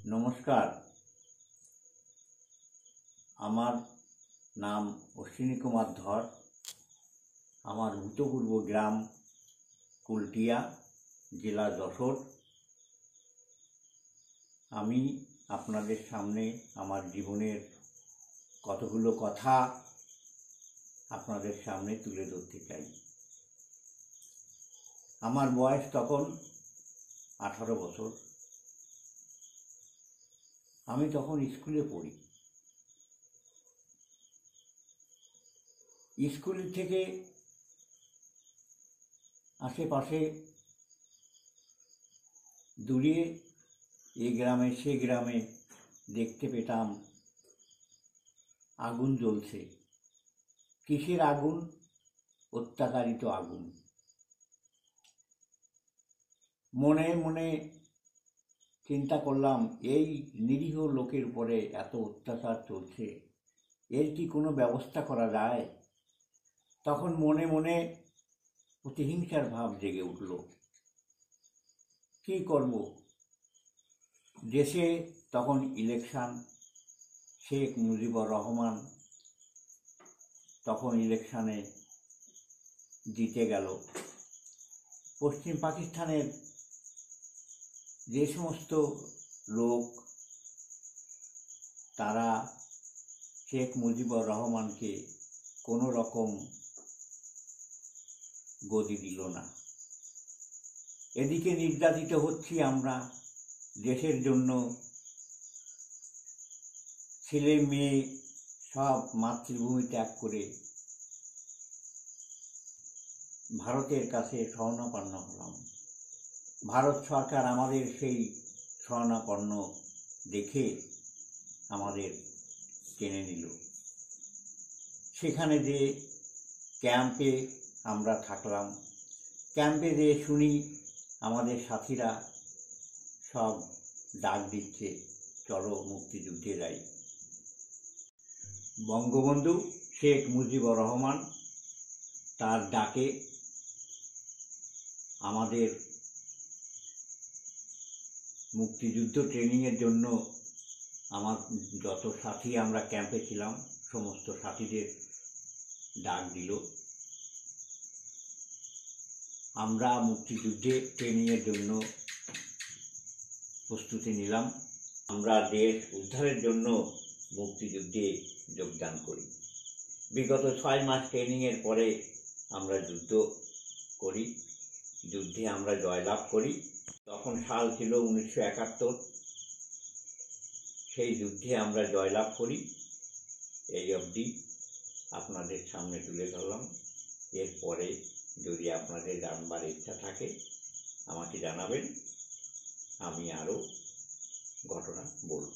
নমস্কার, আমার নাম অশ্বিনী কুমার ধর। আমার ভূতপূর্ব গ্রাম কুলটিয়া, জেলা যশোর। আমি আপনাদের সামনে আমার জীবনের কতগুলো কথা আপনাদের সামনে তুলে ধরতে চাই। আমার বয়স তখন 18 বছর। আমি তখন স্কুলে পড়ি। স্কুল থেকে আশেপাশে দূরে এ গ্রামে সে গ্রামে দেখতে পেতাম আগুন জ্বলছে। কিসের আগুন? অত্যাচারিত আগুন। মনে মনে চিন্তা করলাম, এই নিরীহ লোকের উপরে এত অত্যাচার চলছে, এর কি কোনো ব্যবস্থা করা যায়? তখন মনে মনে প্রতিহিংসার ভাব জেগে উঠল। কি করব? দেশে তখন ইলেকশন, শেখ মুজিবুর রহমান তখন ইলেকশনে জিতে গেল। পশ্চিম পাকিস্তানের যে সমস্ত লোক, তারা শেখ মুজিবুর রহমানকে কোনো রকম গদি দিল না। এদিকে নির্যাতিত হচ্ছি আমরা দেশের জন্য। ছেলে মেয়ে সব মাতৃভূমি ত্যাগ করে ভারতের কাছে শরণাপন্ন হলাম। ভারত সরকার আমাদের সেই শরণাপন্ন দেখে আমাদের টেনে নিল। সেখানে যে ক্যাম্পে আমরা থাকলাম, ক্যাম্পে যেয়ে শুনি আমাদের সাথীরা সব ডাক দিচ্ছে, চলো মুক্তিযুদ্ধে যাই। বঙ্গবন্ধু শেখ মুজিবুর রহমান তার ডাকে আমাদের মুক্তিযুদ্ধ ট্রেনিংয়ের জন্য আমার যত সাথী আমরা ক্যাম্পে ছিলাম, সমস্ত সাথীদের ডাক দিল। আমরা মুক্তিযুদ্ধে ট্রেনিংয়ের জন্য প্রস্তুতি নিলাম। আমরা দেশ উদ্ধারের জন্য মুক্তিযুদ্ধে যোগদান করি। বিগত 6 মাস ট্রেনিংয়ের পরে আমরা যুদ্ধ করি। যুদ্ধে আমরা জয়লাভ করি। তখন সাল ছিল 1971। সেই যুদ্ধে আমরা জয়লাভ করি। এই অবধি আপনাদের সামনে তুলে ধরলাম। এরপরে যদি আপনাদের জানবার ইচ্ছা থাকে আমাকে জানাবেন, আমি আরও ঘটনা বলব।